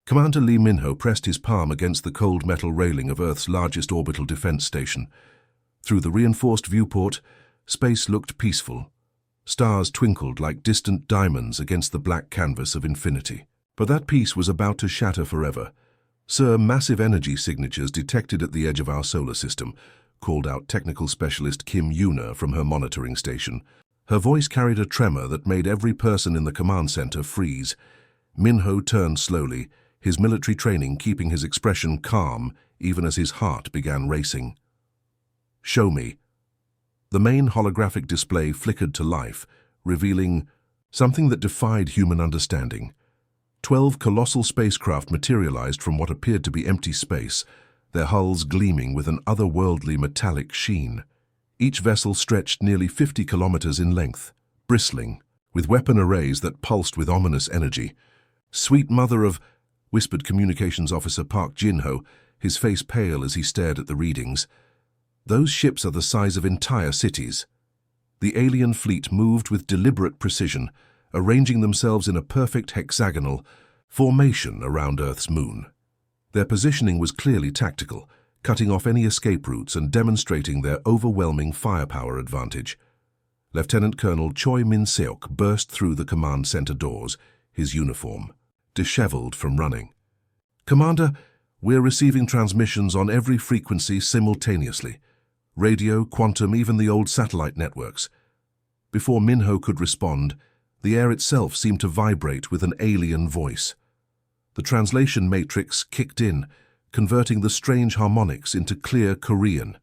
Commander Lee Minho pressed his palm against the cold metal railing of Earth's largest orbital defense station. Through the reinforced viewport, space looked peaceful. Stars twinkled like distant diamonds against the black canvas of infinity. But that peace was about to shatter forever. "Sir, massive energy signatures detected at the edge of our solar system," called out technical specialist Kim Yuna from her monitoring station. Her voice carried a tremor that made every person in the command center freeze. Minho turned slowly, his military training keeping his expression calm even as his heart began racing. "Show me." The main holographic display flickered to life, revealing something that defied human understanding. 12 colossal spacecraft materialized from what appeared to be empty space, their hulls gleaming with an otherworldly metallic sheen. Each vessel stretched nearly 50 kilometers in length, bristling, with weapon arrays that pulsed with ominous energy. "Sweet mother of," whispered Communications Officer Park Jin-ho, his face pale as he stared at the readings. "Those ships are the size of entire cities." The alien fleet moved with deliberate precision, arranging themselves in a perfect hexagonal formation around Earth's moon. Their positioning was clearly tactical, cutting off any escape routes and demonstrating their overwhelming firepower advantage. Lieutenant Colonel Choi Min-seok burst through the command center doors, his uniform disheveled from running. "Commander, we're receiving transmissions on every frequency simultaneously. Radio, quantum, even the old satellite networks." Before Minho could respond, the air itself seemed to vibrate with an alien voice. The translation matrix kicked in, converting the strange harmonics into clear Korean.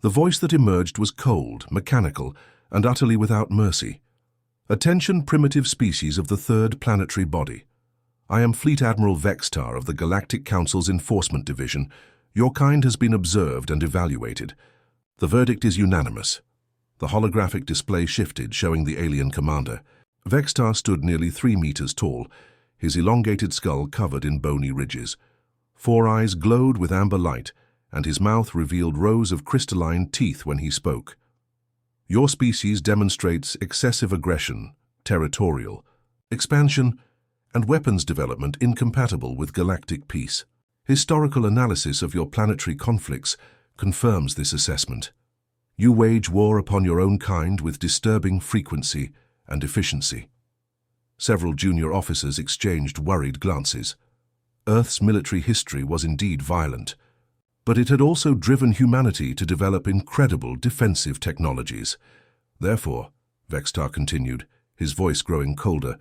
The voice that emerged was cold, mechanical, and utterly without mercy. "Attention, primitive species of the third planetary body. I am Fleet Admiral Vextar of the Galactic Council's Enforcement Division. Your kind has been observed and evaluated. The verdict is unanimous." The holographic display shifted, showing the alien commander. Vextar stood nearly 3 meters tall, his elongated skull covered in bony ridges. 4 eyes glowed with amber light, and his mouth revealed rows of crystalline teeth when he spoke. "Your species demonstrates excessive aggression, territorial, expansion, and weapons development incompatible with galactic peace. Historical analysis of your planetary conflicts confirms this assessment. You wage war upon your own kind with disturbing frequency and efficiency." Several junior officers exchanged worried glances. Earth's military history was indeed violent, but it had also driven humanity to develop incredible defensive technologies. "Therefore," Vextar continued, his voice growing colder,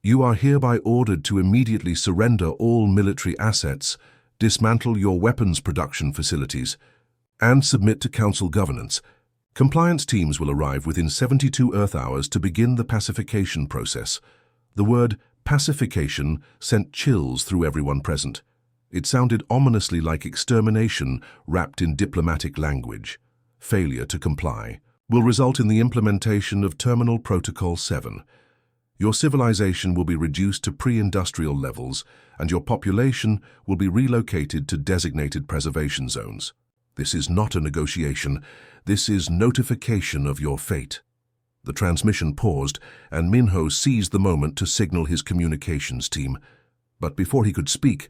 "you are hereby ordered to immediately surrender all military assets, dismantle your weapons production facilities, and submit to Council governance. Compliance teams will arrive within 72 Earth hours to begin the pacification process." The word pacification sent chills through everyone present. It sounded ominously like extermination wrapped in diplomatic language. Failure to comply will result in the implementation of Terminal Protocol 7. Your civilization will be reduced to pre-industrial levels, and your population will be relocated to designated preservation zones. This is not a negotiation. This is notification of your fate. The transmission paused, and Minho seized the moment to signal his communications team. But before he could speak,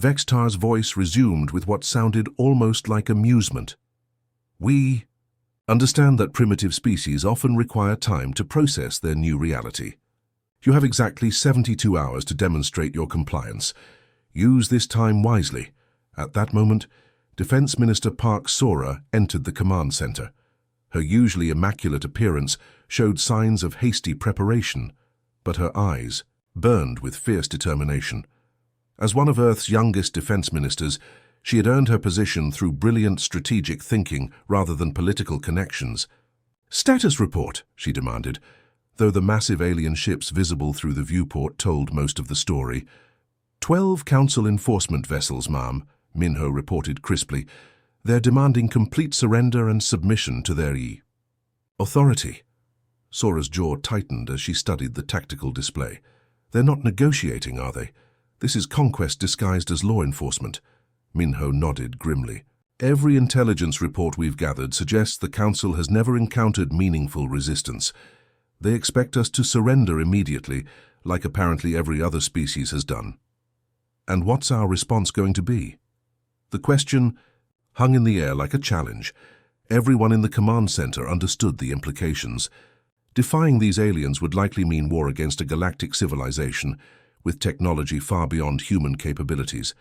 Vextar's voice resumed with what sounded almost like amusement. "We understand that primitive species often require time to process their new reality. You have exactly 72 hours to demonstrate your compliance. Use this time wisely." At that moment, Defense Minister Park Sora entered the command center. Her usually immaculate appearance showed signs of hasty preparation, but her eyes burned with fierce determination. As one of Earth's youngest defense ministers, she had earned her position through brilliant strategic thinking rather than political connections. "Status report," she demanded, though the massive alien ships visible through the viewport told most of the story. 12 Council enforcement vessels, ma'am," Minho reported crisply. "They're demanding complete surrender and submission to their authority." Sora's jaw tightened as she studied the tactical display. "They're not negotiating, are they? This is conquest disguised as law enforcement." Minho nodded grimly. "Every intelligence report we've gathered suggests the Council has never encountered meaningful resistance. They expect us to surrender immediately, like apparently every other species has done." And what's our response going to be? The question hung in the air like a challenge. Everyone in the command center understood the implications. Defying these aliens would likely mean war against a galactic civilization with technology far beyond human capabilities.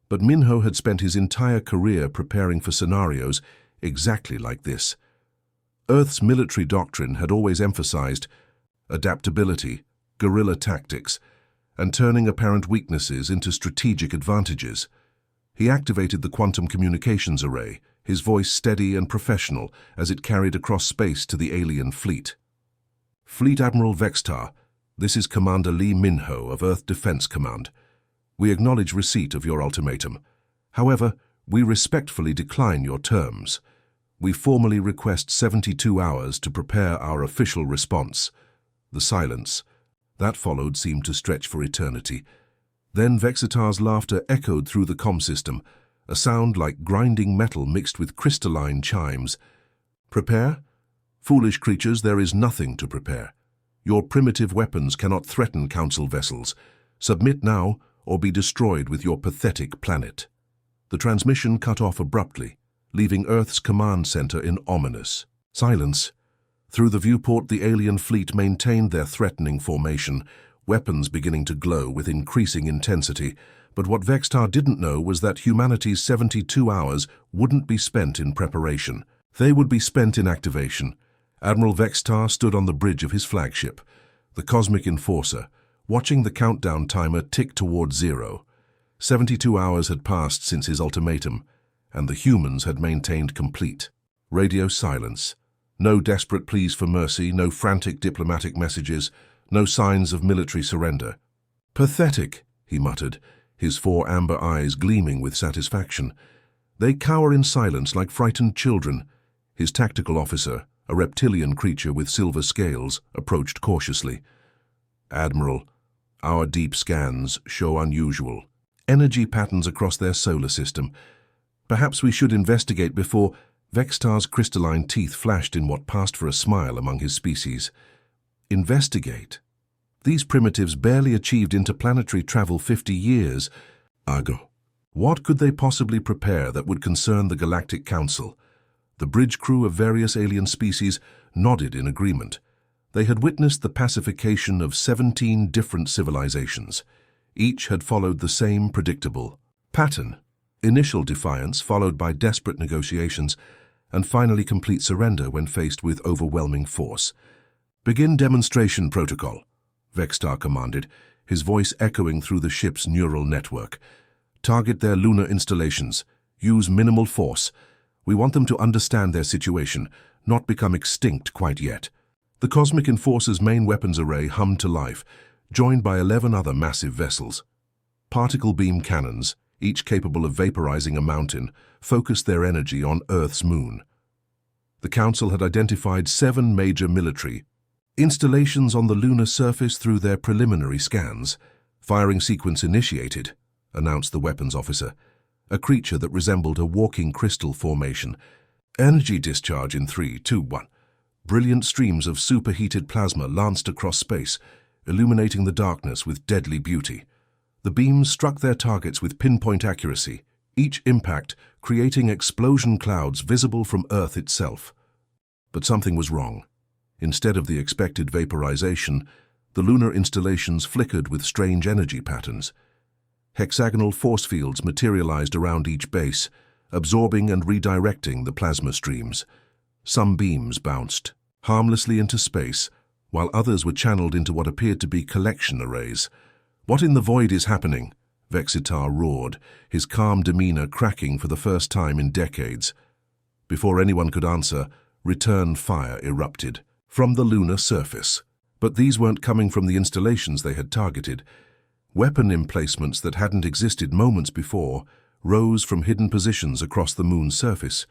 But Minho had spent his entire career preparing for scenarios exactly like this. Earth's military doctrine had always emphasized adaptability, guerrilla tactics, and turning apparent weaknesses into strategic advantages. He activated the quantum communications array, his voice steady and professional as it carried across space to the alien fleet. Fleet Admiral Vextar, this is Commander Lee Minho of Earth Defense Command. We acknowledge receipt of your ultimatum. However, we respectfully decline your terms. We formally request 72 hours to prepare our official response. The silence that followed seemed to stretch for eternity. Then Vexitar's laughter echoed through the comm system, a sound like grinding metal mixed with crystalline chimes. Prepare? Foolish creatures, there is nothing to prepare. Your primitive weapons cannot threaten Council vessels. Submit now, or be destroyed with your pathetic planet. The transmission cut off abruptly, leaving Earth's command center in ominous silence. Through the viewport, the alien fleet maintained their threatening formation, weapons beginning to glow with increasing intensity. But what Vextar didn't know was that humanity's 72 hours wouldn't be spent in preparation. They would be spent in activation. Admiral Vextar stood on the bridge of his flagship, the Cosmic Enforcer, watching the countdown timer tick toward 0. 72 hours had passed since his ultimatum, and the humans had maintained complete radio silence. No desperate pleas for mercy, no frantic diplomatic messages, no signs of military surrender. Pathetic, he muttered, his 4 amber eyes gleaming with satisfaction. They cower in silence like frightened children. His tactical officer, a reptilian creature with silver scales, approached cautiously. Admiral, our deep scans show unusual energy patterns across their solar system. Perhaps we should investigate before. Vextar's crystalline teeth flashed in what passed for a smile among his species. Investigate? These primitives barely achieved interplanetary travel 50 years ago. What could they possibly prepare that would concern the Galactic Council? The bridge crew of various alien species nodded in agreement. They had witnessed the pacification of 17 different civilizations. Each had followed the same predictable pattern. Initial defiance followed by desperate negotiations, and finally complete surrender when faced with overwhelming force. Begin demonstration protocol, Vextar commanded, his voice echoing through the ship's neural network. Target their lunar installations. Use minimal force. We want them to understand their situation, not become extinct quite yet. The Cosmic Enforcer's main weapons array hummed to life, joined by 11 other massive vessels. Particle beam cannons, each capable of vaporizing a mountain, focused their energy on Earth's moon. The Council had identified 7 major military installations on the lunar surface through their preliminary scans. Firing sequence initiated, announced the weapons officer, a creature that resembled a walking crystal formation. Energy discharge in 3, 2, 1. Brilliant streams of superheated plasma lanced across space, illuminating the darkness with deadly beauty. The beams struck their targets with pinpoint accuracy, each impact creating explosion clouds visible from Earth itself. But something was wrong. Instead of the expected vaporization, the lunar installations flickered with strange energy patterns. Hexagonal force fields materialized around each base, absorbing and redirecting the plasma streams. Some beams bounced harmlessly into space, while others were channeled into what appeared to be collection arrays. "What in the void is happening?" Vexitar roared, his calm demeanor cracking for the first time in decades. Before anyone could answer, return fire erupted from the lunar surface. But these weren't coming from the installations they had targeted. Weapon emplacements that hadn't existed moments before rose from hidden positions across the moon's surface.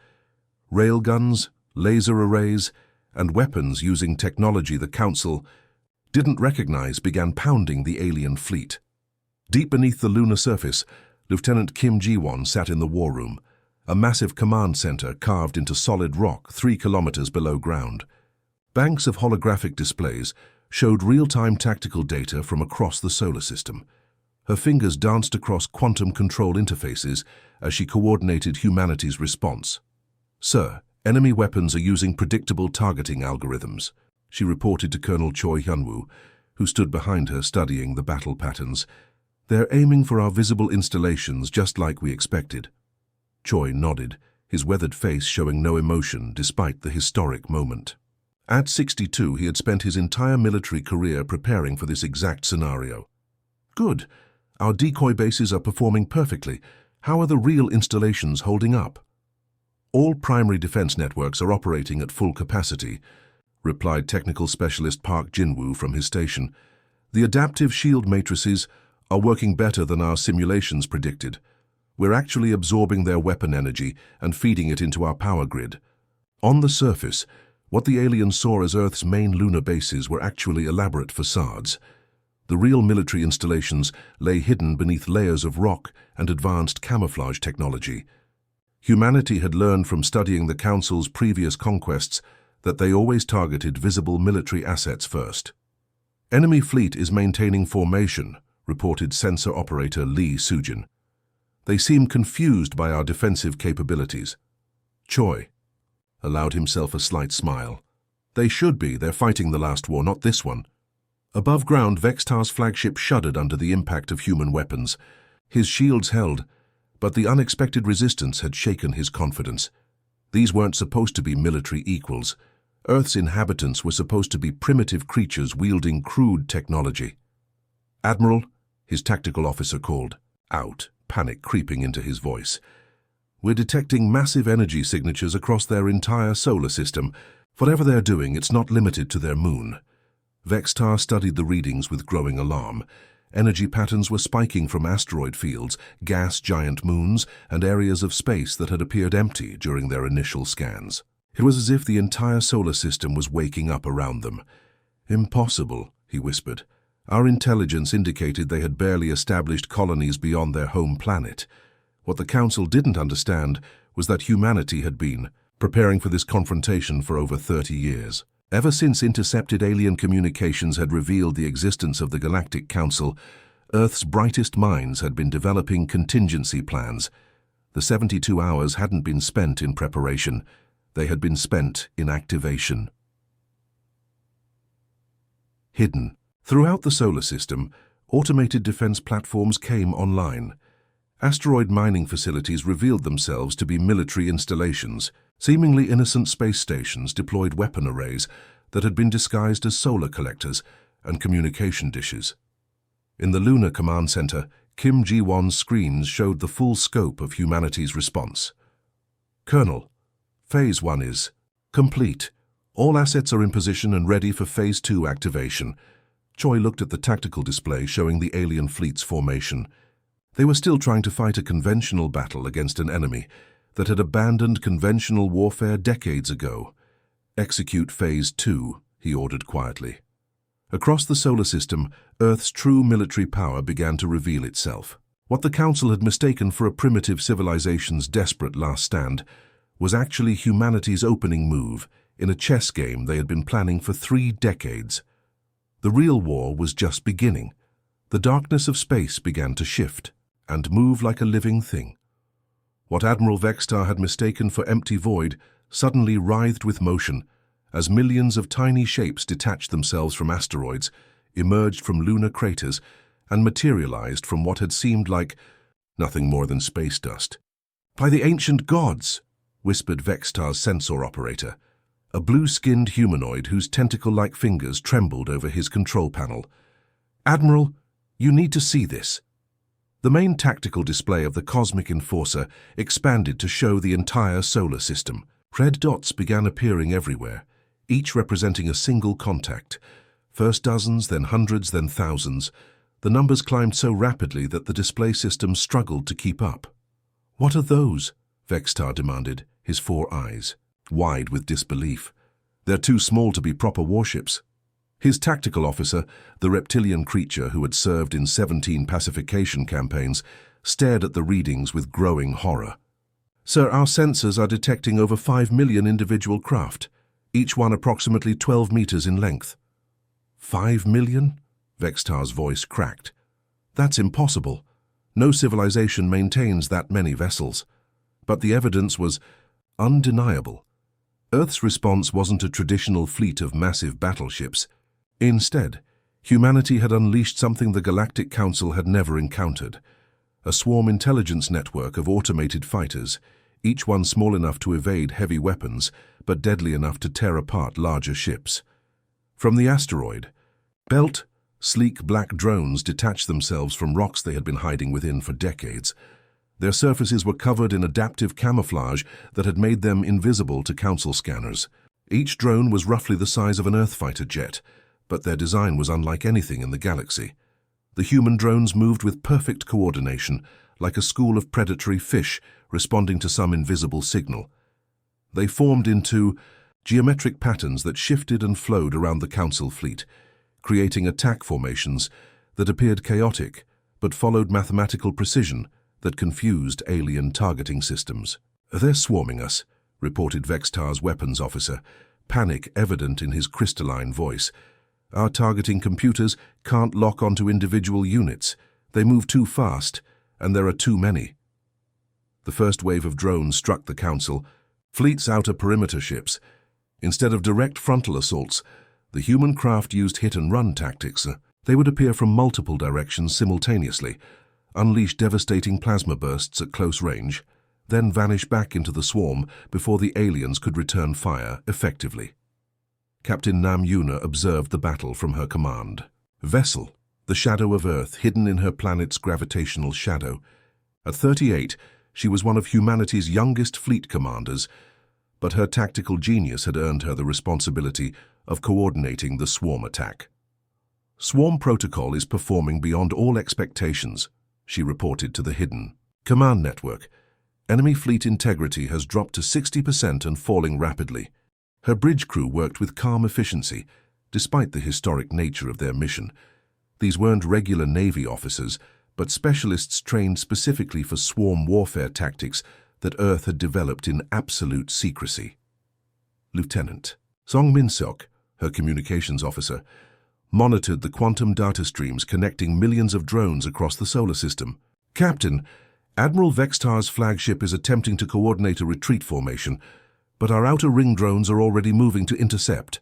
Railguns, laser arrays, and weapons using technology the Council didn't recognize began pounding the alien fleet. Deep beneath the lunar surface, Lieutenant Kim Ji-won sat in the war room, a massive command center carved into solid rock 3 kilometers below ground. Banks of holographic displays showed real-time tactical data from across the solar system. Her fingers danced across quantum control interfaces as she coordinated humanity's response. "Sir, enemy weapons are using predictable targeting algorithms," she reported to Colonel Choi Hyunwoo, who stood behind her studying the battle patterns. "They're aiming for our visible installations just like we expected." Choi nodded, his weathered face showing no emotion despite the historic moment. At 62, he had spent his entire military career preparing for this exact scenario. "Good. Our decoy bases are performing perfectly. How are the real installations holding up?" "All primary defense networks are operating at full capacity," replied Technical Specialist Park Jinwoo from his station. "The adaptive shield matrices are working better than our simulations predicted. We're actually absorbing their weapon energy and feeding it into our power grid." On the surface, what the aliens saw as Earth's main lunar bases were actually elaborate facades. The real military installations lay hidden beneath layers of rock and advanced camouflage technology. Humanity had learned from studying the Council's previous conquests that they always targeted visible military assets first. "Enemy fleet is maintaining formation," reported sensor operator Lee Sujin. "They seem confused by our defensive capabilities." Choi allowed himself a slight smile. "They should be. They're fighting the last war, not this one." Above ground, Vextar's flagship shuddered under the impact of human weapons. His shields held, but the unexpected resistance had shaken his confidence. These weren't supposed to be military equals. Earth's inhabitants were supposed to be primitive creatures wielding crude technology. "Admiral," his tactical officer called out, panic creeping into his voice. "We're detecting massive energy signatures across their entire solar system. Whatever they're doing, it's not limited to their moon." Vextar studied the readings with growing alarm. Energy patterns were spiking from asteroid fields, gas giant moons, and areas of space that had appeared empty during their initial scans. It was as if the entire solar system was waking up around them. "Impossible," he whispered. "Our intelligence indicated they had barely established colonies beyond their home planet. What the Council didn't understand was that humanity had been preparing for this confrontation for over 30 years. Ever since intercepted alien communications had revealed the existence of the Galactic Council, Earth's brightest minds had been developing contingency plans. The 72 hours hadn't been spent in preparation. They had been spent in activation." Hidden. Throughout the solar system, automated defense platforms came online. Asteroid mining facilities revealed themselves to be military installations. Seemingly innocent space stations deployed weapon arrays that had been disguised as solar collectors and communication dishes. In the Lunar Command Center, Kim Ji-won's screens showed the full scope of humanity's response. "Colonel, Phase 1 is complete. All assets are in position and ready for Phase 2 activation." Choi looked at the tactical display showing the alien fleet's formation. They were still trying to fight a conventional battle against an enemy that had abandoned conventional warfare decades ago. "Execute Phase 2, he ordered quietly. Across the solar system, Earth's true military power began to reveal itself. What the Council had mistaken for a primitive civilization's desperate last stand was actually humanity's opening move in a chess game they had been planning for 3 decades. The real war was just beginning. The darkness of space began to shift and move like a living thing. What Admiral Vextar had mistaken for empty void suddenly writhed with motion as millions of tiny shapes detached themselves from asteroids, emerged from lunar craters, and materialized from what had seemed like nothing more than space dust. "By the ancient gods," whispered Vextar's sensor operator, a blue-skinned humanoid whose tentacle-like fingers trembled over his control panel. "Admiral, you need to see this." The main tactical display of the Cosmic Enforcer expanded to show the entire solar system. Red dots began appearing everywhere, each representing a single contact. First dozens, then hundreds, then thousands. The numbers climbed so rapidly that the display system struggled to keep up. "What are those?" Vextar demanded, his 4 eyes wide with disbelief. "They're too small to be proper warships." His tactical officer, the reptilian creature who had served in 17 pacification campaigns, stared at the readings with growing horror. "Sir, our sensors are detecting over 5 million individual craft, each one approximately 12 meters in length." 5 million? Vextar's voice cracked. That's impossible. No civilization maintains that many vessels. But the evidence was undeniable. Earth's response wasn't a traditional fleet of massive battleships. Instead, humanity had unleashed something the Galactic Council had never encountered. A swarm intelligence network of automated fighters, each one small enough to evade heavy weapons, but deadly enough to tear apart larger ships. From the asteroid belt, sleek black drones detached themselves from rocks they had been hiding within for decades. Their surfaces were covered in adaptive camouflage that had made them invisible to Council scanners. Each drone was roughly the size of an Earthfighter jet, but their design was unlike anything in the galaxy. The human drones moved with perfect coordination, like a school of predatory fish responding to some invisible signal. They formed into geometric patterns that shifted and flowed around the Council fleet, creating attack formations that appeared chaotic but followed mathematical precision that confused alien targeting systems. "They're swarming us," reported Vextar's weapons officer, panic evident in his crystalline voice. "Our targeting computers can't lock onto individual units. They move too fast, and there are too many." The first wave of drones struck the Council, fleet's outer perimeter ships. Instead of direct frontal assaults, the human craft used hit-and-run tactics. They would appear from multiple directions simultaneously, unleash devastating plasma bursts at close range, then vanish back into the swarm before the aliens could return fire effectively. Captain Nam Yuna observed the battle from her command. Vessel, the shadow of Earth hidden in her planet's gravitational shadow. At 38, she was one of humanity's youngest fleet commanders, but her tactical genius had earned her the responsibility of coordinating the swarm attack. "Swarm protocol is performing beyond all expectations," she reported to the hidden command network. "Enemy fleet integrity has dropped to 60% and falling rapidly." Her bridge crew worked with calm efficiency, despite the historic nature of their mission. These weren't regular Navy officers, but specialists trained specifically for swarm warfare tactics that Earth had developed in absolute secrecy. Lieutenant Song Min-seok, her communications officer, monitored the quantum data streams connecting millions of drones across the solar system. "Captain, Admiral Vextar's flagship is attempting to coordinate a retreat formation, but our outer ring drones are already moving to intercept."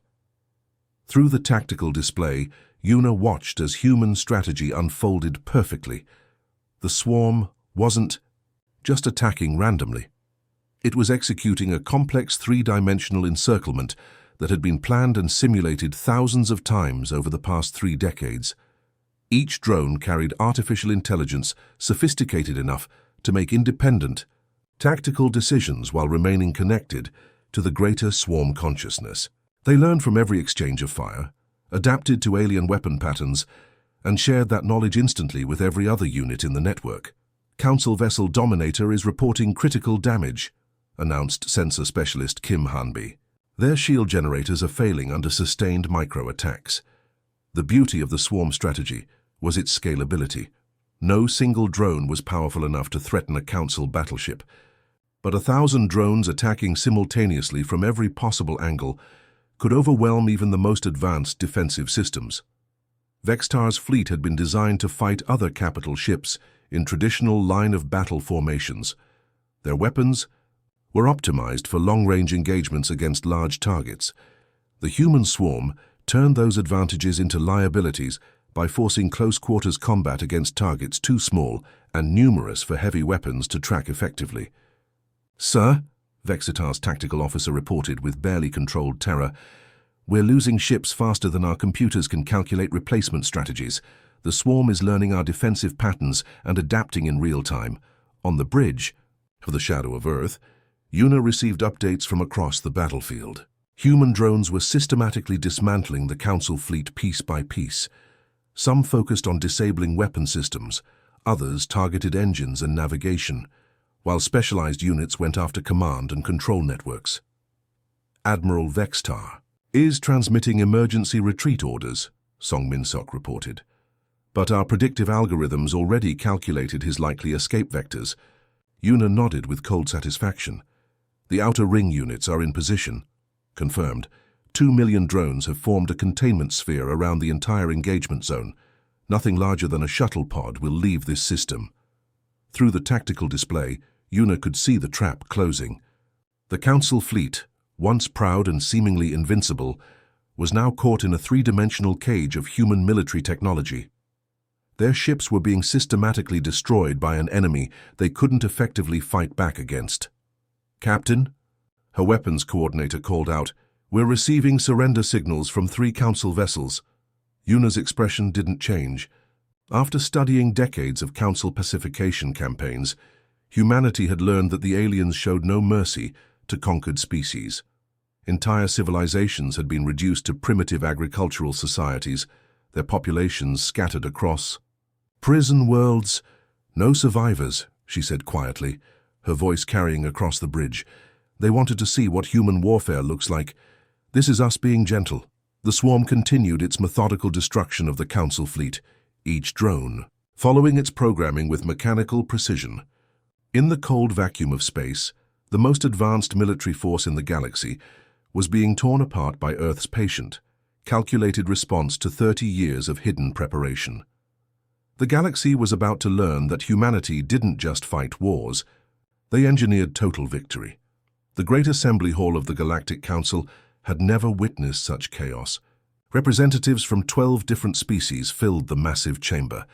Through the tactical display, Yuna watched as human strategy unfolded perfectly. The swarm wasn't just attacking randomly. It was executing a complex three-dimensional encirclement that had been planned and simulated thousands of times over the past 3 decades. Each drone carried artificial intelligence sophisticated enough to make independent, tactical decisions while remaining connected to the greater swarm consciousness. They learned from every exchange of fire, adapted to alien weapon patterns, and shared that knowledge instantly with every other unit in the network. "Council Vessel Dominator is reporting critical damage," announced sensor specialist Kim Hanbi. "Their shield generators are failing under sustained micro-attacks." The beauty of the swarm strategy was its scalability. No single drone was powerful enough to threaten a Council battleship, but 1,000 drones attacking simultaneously from every possible angle could overwhelm even the most advanced defensive systems. Vextar's fleet had been designed to fight other capital ships in traditional line-of-battle formations. Their weapons were optimized for long-range engagements against large targets. The human swarm turned those advantages into liabilities by forcing close-quarters combat against targets too small and numerous for heavy weapons to track effectively. "Sir," Vextar's tactical officer reported with barely controlled terror, "we're losing ships faster than our computers can calculate replacement strategies. The swarm is learning our defensive patterns and adapting in real time." On the bridge of the Shadow of Earth, Yuna received updates from across the battlefield. Human drones were systematically dismantling the Council fleet piece by piece. Some focused on disabling weapon systems, others targeted engines and navigation, while specialized units went after command and control networks. "Admiral Vextar is transmitting emergency retreat orders," Song Min-seok reported. "But our predictive algorithms already calculated his likely escape vectors." Yuna nodded with cold satisfaction. "The outer ring units are in position." Confirmed. 2 million drones have formed a containment sphere around the entire engagement zone. Nothing larger than a shuttle pod will leave this system. Through the tactical display, Yuna could see the trap closing. The Council fleet, once proud and seemingly invincible, was now caught in a three-dimensional cage of human military technology. Their ships were being systematically destroyed by an enemy they couldn't effectively fight back against. "Captain," her weapons coordinator called out, "we're receiving surrender signals from 3 Council vessels." Yuna's expression didn't change. After studying decades of Council pacification campaigns, humanity had learned that the aliens showed no mercy to conquered species. Entire civilizations had been reduced to primitive agricultural societies, their populations scattered across prison worlds. "No survivors," she said quietly, her voice carrying across the bridge. "They wanted to see what human warfare looks like. This is us being gentle." The swarm continued its methodical destruction of the Council fleet, each drone following its programming with mechanical precision. In the cold vacuum of space, the most advanced military force in the galaxy was being torn apart by Earth's patient, calculated response to 30 years of hidden preparation. The galaxy was about to learn that humanity didn't just fight wars, they engineered total victory. The Great Assembly Hall of the Galactic Council had never witnessed such chaos. Representatives from 12 different species filled the massive chamber,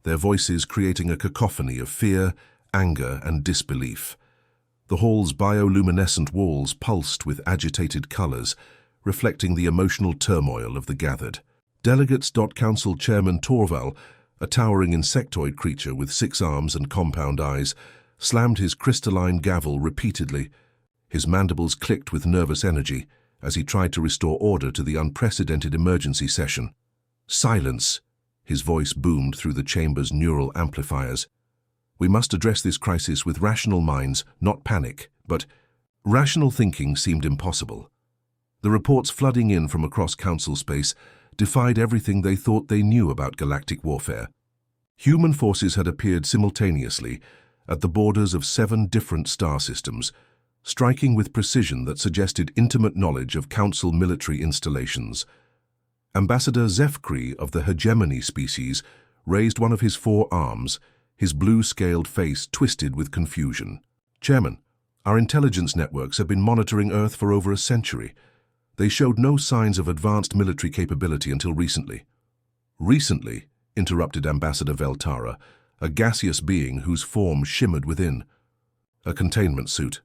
their voices creating a cacophony of fear, anger, and disbelief. The hall's bioluminescent walls pulsed with agitated colors, reflecting the emotional turmoil of the gathered. Delegates. Council Chairman Torval, a towering insectoid creature with 6 arms and compound eyes, slammed his crystalline gavel repeatedly. His mandibles clicked with nervous energy as he tried to restore order to the unprecedented emergency session. "Silence!" His voice boomed through the chamber's neural amplifiers. "We must address this crisis with rational minds, not panic." But rational thinking seemed impossible. The reports flooding in from across Council space defied everything they thought they knew about galactic warfare. Human forces had appeared simultaneously at the borders of 7 different star systems, striking with precision that suggested intimate knowledge of Council military installations. Ambassador Zefkri of the Hegemony species raised one of his 4 arms, his blue-scaled face twisted with confusion. "Chairman, our intelligence networks have been monitoring Earth for over a century. They showed no signs of advanced military capability until recently." "Recently?" interrupted Ambassador Veltara, a gaseous being whose form shimmered within. "A containment suit.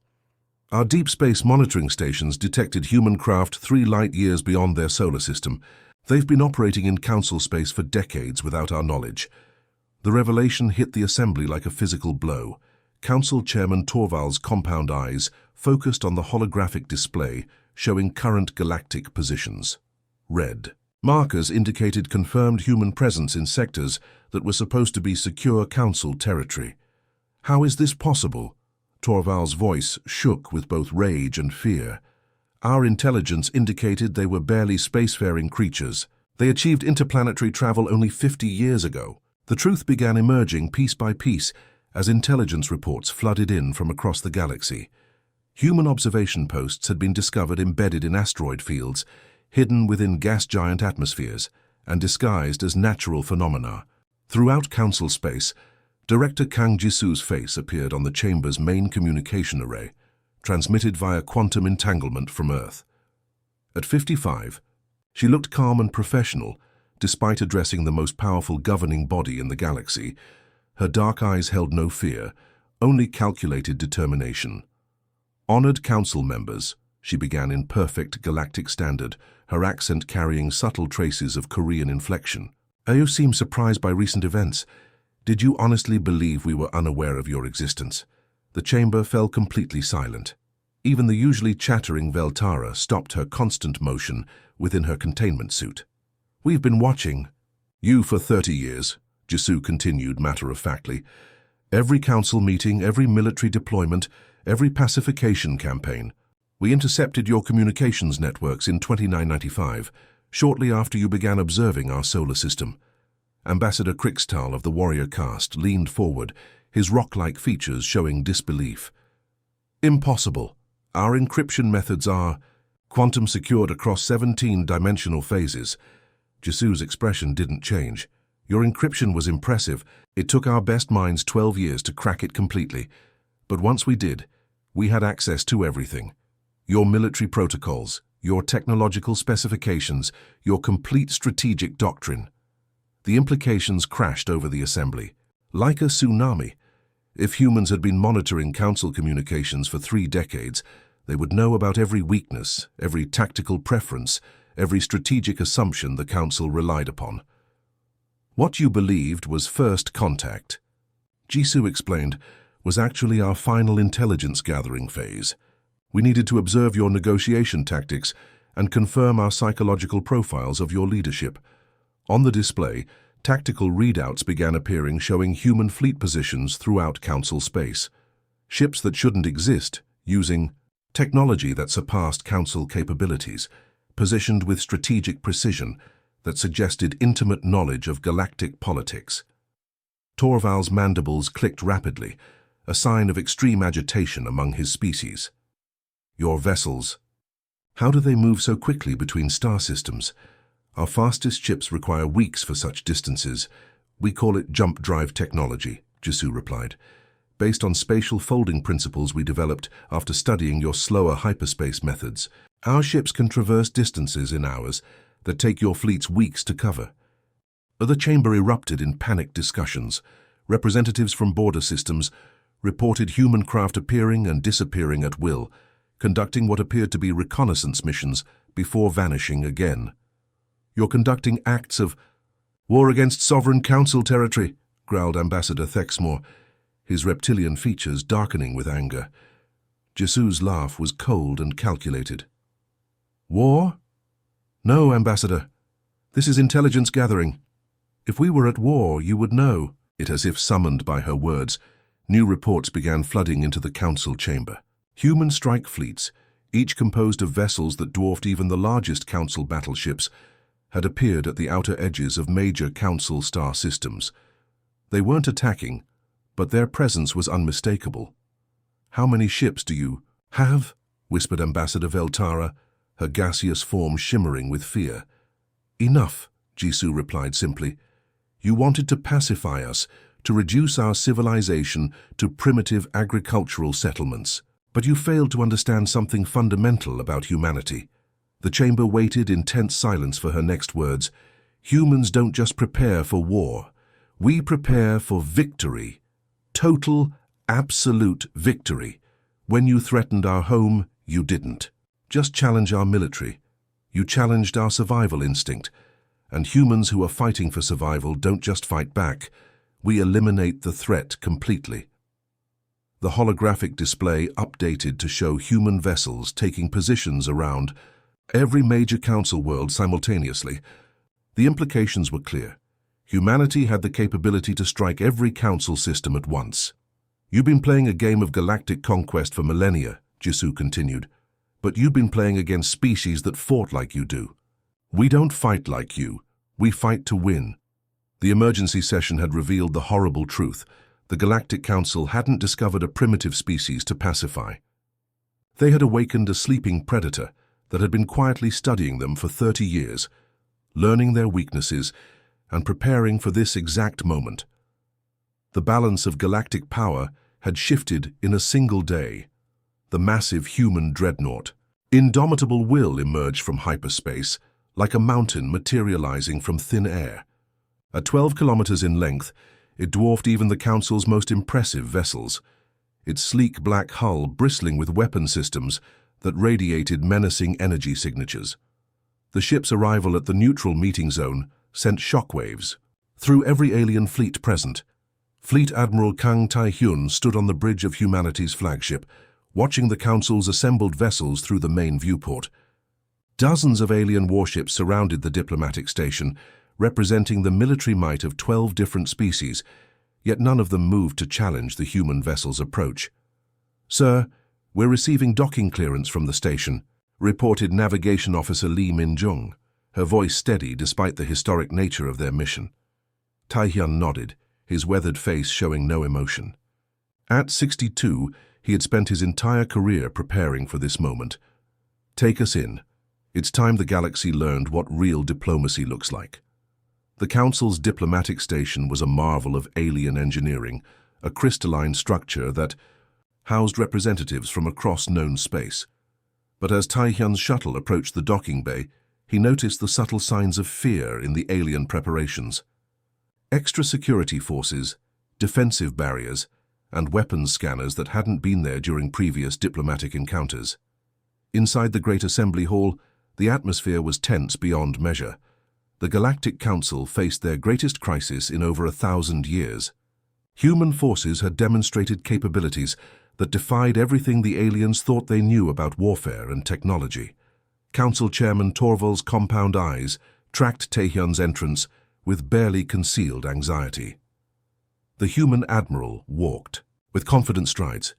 Our deep space monitoring stations detected human craft 3 light-years beyond their solar system. They've been operating in Council space for decades without our knowledge." The revelation hit the assembly like a physical blow. Council Chairman Torval's compound eyes focused on the holographic display showing current galactic positions. Red markers indicated confirmed human presence in sectors that were supposed to be secure Council territory. "How is this possible?" Torval's voice shook with both rage and fear. "Our intelligence indicated they were barely spacefaring creatures. They achieved interplanetary travel only 50 years ago." The truth began emerging piece by piece as intelligence reports flooded in from across the galaxy. Human observation posts had been discovered embedded in asteroid fields, hidden within gas giant atmospheres, and disguised as natural phenomena. Throughout Council space, Director Kang Jisu's face appeared on the chamber's main communication array, transmitted via quantum entanglement from Earth. At 55, she looked calm and professional, despite addressing the most powerful governing body in the galaxy. Her dark eyes held no fear, only calculated determination. "Honored Council members," she began in perfect galactic standard, her accent carrying subtle traces of Korean inflection. "You seem surprised by recent events. Did you honestly believe we were unaware of your existence?" The chamber fell completely silent. Even the usually chattering Veltara stopped her constant motion within her containment suit. "We've been watching you for 30 years, Jisu continued matter-of-factly. "Every council meeting, every military deployment, every pacification campaign. We intercepted your communications networks in 2995, shortly after you began observing our solar system." Ambassador Krixtal of the warrior caste leaned forward, his rock-like features showing disbelief. "Impossible. Our encryption methods are quantum secured across 17 dimensional phases." Jisu's expression didn't change. Your encryption was impressive. It took our best minds 12 years to crack it completely. But once we did, we had access to everything. Your military protocols, your technological specifications, your complete strategic doctrine. The implications crashed over the assembly. Like a tsunami. If humans had been monitoring Council communications for 3 decades, they would know about every weakness, every tactical preference, every strategic assumption the Council relied upon. What you believed was first contact, Jisoo explained, was actually our final intelligence gathering phase. We needed to observe your negotiation tactics and confirm our psychological profiles of your leadership. On the display, tactical readouts began appearing showing human fleet positions throughout Council space. Ships that shouldn't exist, using technology that surpassed Council capabilities, positioned with strategic precision that suggested intimate knowledge of galactic politics. Torval's mandibles clicked rapidly, a sign of extreme agitation among his species. Your vessels. How do they move so quickly between star systems? Our fastest ships require weeks for such distances. We call it jump drive technology, Jisoo replied, based on spatial folding principles we developed after studying your slower hyperspace methods. Our ships can traverse distances in hours that take your fleets weeks to cover. The chamber erupted in panicked discussions. Representatives from border systems reported human craft appearing and disappearing at will, conducting what appeared to be reconnaissance missions before vanishing again. You're conducting acts of war against sovereign council territory, growled Ambassador Thexmore, his reptilian features darkening with anger. Jisoo's laugh was cold and calculated. War? No, Ambassador. This is intelligence gathering. If we were at war, you would know. It as if summoned by her words, new reports began flooding into the council chamber. Human strike fleets, each composed of vessels that dwarfed even the largest council battleships, had appeared at the outer edges of major council star systems. They weren't attacking, but their presence was unmistakable. How many ships do you have? Whispered Ambassador Veltara, her gaseous form shimmering with fear. Enough, Jisoo replied simply. You wanted to pacify us, to reduce our civilization to primitive agricultural settlements. But you failed to understand something fundamental about humanity. The chamber waited in tense silence for her next words. Humans don't just prepare for war. We prepare for victory. Total, absolute victory. When you threatened our home, you didn't just challenge our military. You challenged our survival instinct. And humans who are fighting for survival don't just fight back. We eliminate the threat completely. The holographic display updated to show human vessels taking positions around every major council world simultaneously. The implications were clear. Humanity had the capability to strike every council system at once. You've been playing a game of galactic conquest for millennia, Jisoo continued, but you've been playing against species that fought like you do. We don't fight like you. We fight to win. The emergency session had revealed the horrible truth. The Galactic Council hadn't discovered a primitive species to pacify. They had awakened a sleeping predator that had been quietly studying them for 30 years, learning their weaknesses and preparing for this exact moment. The balance of galactic power had shifted in a single day. The massive human dreadnought. Indomitable will emerged from hyperspace, like a mountain materializing from thin air. At 12 kilometers in length, it dwarfed even the Council's most impressive vessels, its sleek black hull bristling with weapon systems that radiated menacing energy signatures. The ship's arrival at the neutral meeting zone sent shockwaves through every alien fleet present. Fleet Admiral Kang Tai-hyun stood on the bridge of humanity's flagship, watching the Council's assembled vessels through the main viewport. Dozens of alien warships surrounded the diplomatic station, representing the military might of 12 different species, yet none of them moved to challenge the human vessel's approach. Sir, we're receiving docking clearance from the station, reported Navigation Officer Lee Min-jung, her voice steady despite the historic nature of their mission. Tai-hyun nodded, his weathered face showing no emotion. At 62, he had spent his entire career preparing for this moment. Take us in. It's time the galaxy learned what real diplomacy looks like. The Council's diplomatic station was a marvel of alien engineering, a crystalline structure that housed representatives from across known space. But as Taehyun's shuttle approached the docking bay, he noticed the subtle signs of fear in the alien preparations. Extra security forces, defensive barriers, and weapons scanners that hadn't been there during previous diplomatic encounters. Inside the Great Assembly Hall, the atmosphere was tense beyond measure. The Galactic Council faced their greatest crisis in over 1,000 years. Human forces had demonstrated capabilities that defied everything the aliens thought they knew about warfare and technology. Council Chairman Torval's compound eyes tracked Taehyun's entrance with barely concealed anxiety. The human admiral walked, with confident strides,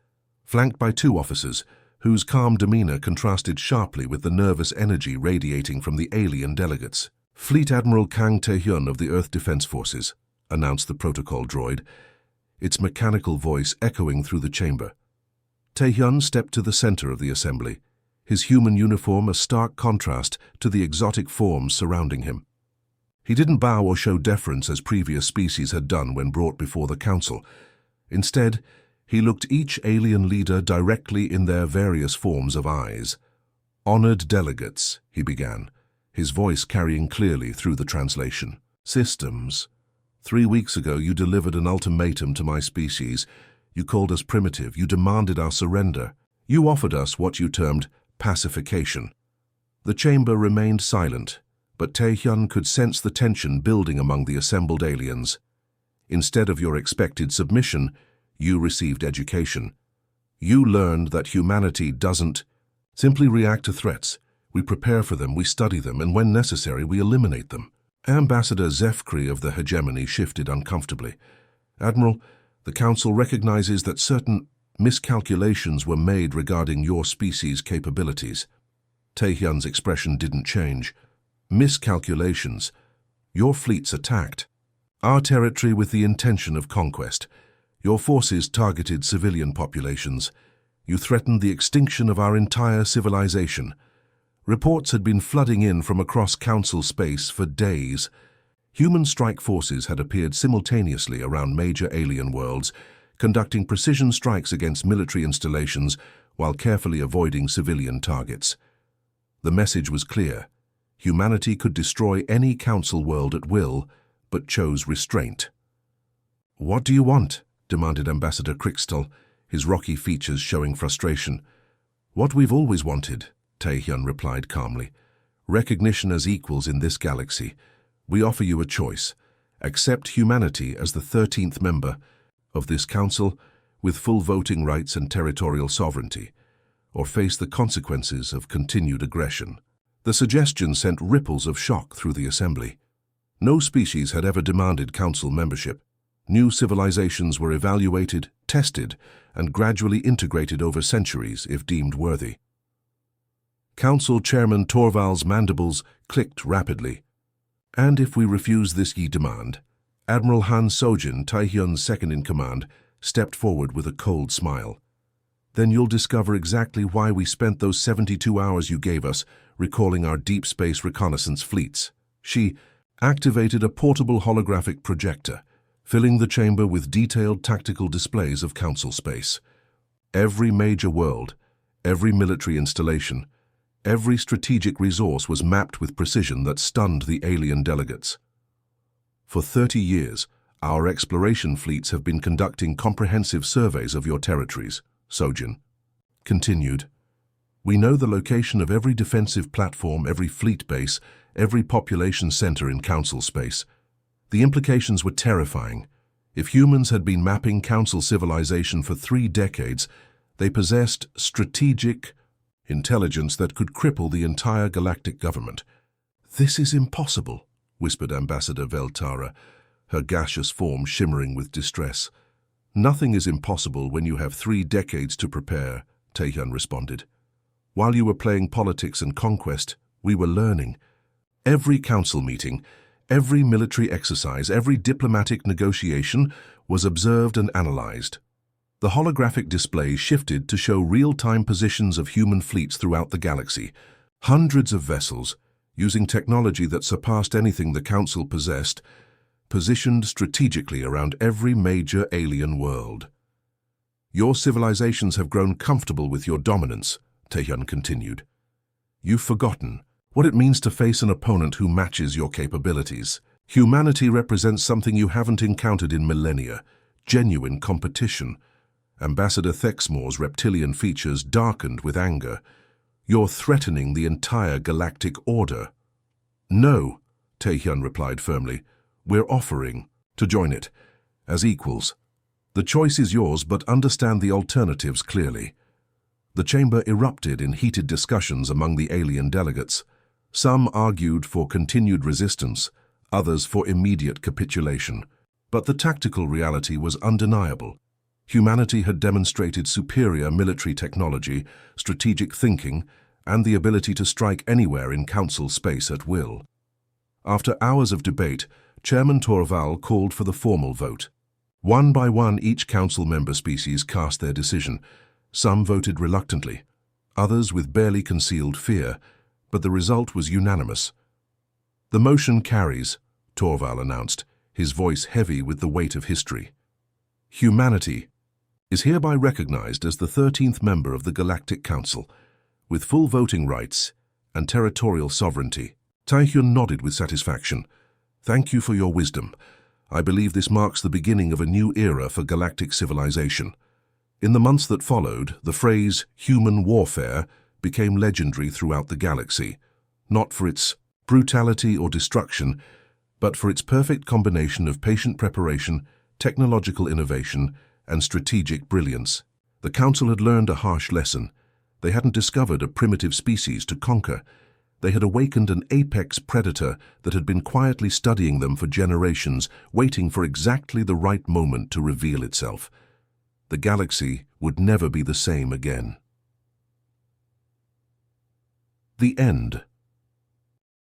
flanked by two officers whose calm demeanor contrasted sharply with the nervous energy radiating from the alien delegates. "Fleet Admiral Kang Taehyun of the Earth Defense Forces," announced the protocol droid, its mechanical voice echoing through the chamber. Taehyun stepped to the center of the assembly, his human uniform a stark contrast to the exotic forms surrounding him. He didn't bow or show deference as previous species had done when brought before the Council. Instead, he looked each alien leader directly in their various forms of eyes. "Honored delegates," he began, his voice carrying clearly through the translation. "Systems. 3 weeks ago you delivered an ultimatum to my species. You called us primitive. You demanded our surrender. You offered us what you termed pacification." The chamber remained silent, but Taehyun could sense the tension building among the assembled aliens. Instead of your expected submission, you received education. You learned that humanity doesn't simply react to threats. We prepare for them, we study them, and when necessary, we eliminate them. Ambassador Zefkri of the hegemony shifted uncomfortably. "Admiral, the Council recognizes that certain miscalculations were made regarding your species' capabilities." Taehyun's expression didn't change. "Miscalculations. Your fleets attacked our territory with the intention of conquest. Your forces targeted civilian populations. You threatened the extinction of our entire civilization. Reports had been flooding in from across Council space for days. Human strike forces had appeared simultaneously around major alien worlds, conducting precision strikes against military installations while carefully avoiding civilian targets. The message was clear. Humanity could destroy any Council world at will, but chose restraint. "What do you want?" demanded Ambassador Crixtal, his rocky features showing frustration. "What we've always wanted," Taehyun replied calmly. "Recognition as equals in this galaxy. We offer you a choice. Accept humanity as the 13th member of this Council with full voting rights and territorial sovereignty, or face the consequences of continued aggression." The suggestion sent ripples of shock through the assembly. No species had ever demanded Council membership. New civilizations were evaluated, tested, and gradually integrated over centuries if deemed worthy. Council Chairman Torval's mandibles clicked rapidly. "And if we refuse this ye demand?" Admiral Han Sojin, Taehyun's second-in-command, stepped forward with a cold smile. "Then you'll discover exactly why we spent those 72 hours you gave us recalling our deep space reconnaissance fleets." She activated a portable holographic projector, filling the chamber with detailed tactical displays of Council space. Every major world, every military installation, every strategic resource was mapped with precision that stunned the alien delegates. "For 30 years, our exploration fleets have been conducting comprehensive surveys of your territories," Sojin continued. "We know the location of every defensive platform, every fleet base, every population center in Council space. The implications were terrifying. If humans had been mapping Council civilization for 3 decades, they possessed strategic intelligence that could cripple the entire galactic government." "This is impossible," whispered Ambassador Veltara, her gaseous form shimmering with distress. "Nothing is impossible when you have 3 decades to prepare," Taehyun responded. "While you were playing politics and conquest, we were learning. Every Council meeting, every military exercise, every diplomatic negotiation was observed and analyzed. The holographic display shifted to show real-time positions of human fleets throughout the galaxy. Hundreds of vessels, using technology that surpassed anything the Council possessed, positioned strategically around every major alien world. Your civilizations have grown comfortable with your dominance, Taehyun continued. You've forgotten what it means to face an opponent who matches your capabilities. Humanity represents something you haven't encountered in millennia, genuine competition. Ambassador Thexmore's reptilian features darkened with anger. You're threatening the entire galactic order. No, Taehyun replied firmly. We're offering to join it, as equals. The choice is yours, but understand the alternatives clearly. The chamber erupted in heated discussions among the alien delegates. Some argued for continued resistance, others for immediate capitulation. But the tactical reality was undeniable. Humanity had demonstrated superior military technology, strategic thinking, and the ability to strike anywhere in Council space at will. After hours of debate, Chairman Torval called for the formal vote. One by one, each Council member species cast their decision. Some voted reluctantly, others with barely concealed fear, but the result was unanimous. The motion carries, Torval announced, his voice heavy with the weight of history. Humanity is hereby recognized as the 13th member of the Galactic Council, with full voting rights and territorial sovereignty. Taehyun nodded with satisfaction. Thank you for your wisdom. I believe this marks the beginning of a new era for galactic civilization. In the months that followed, the phrase human warfare became legendary throughout the galaxy, not for its brutality or destruction, but for its perfect combination of patient preparation, technological innovation, and strategic brilliance. The Council had learned a harsh lesson. They hadn't discovered a primitive species to conquer. They had awakened an apex predator that had been quietly studying them for generations, waiting for exactly the right moment to reveal itself. The galaxy would never be the same again. The end.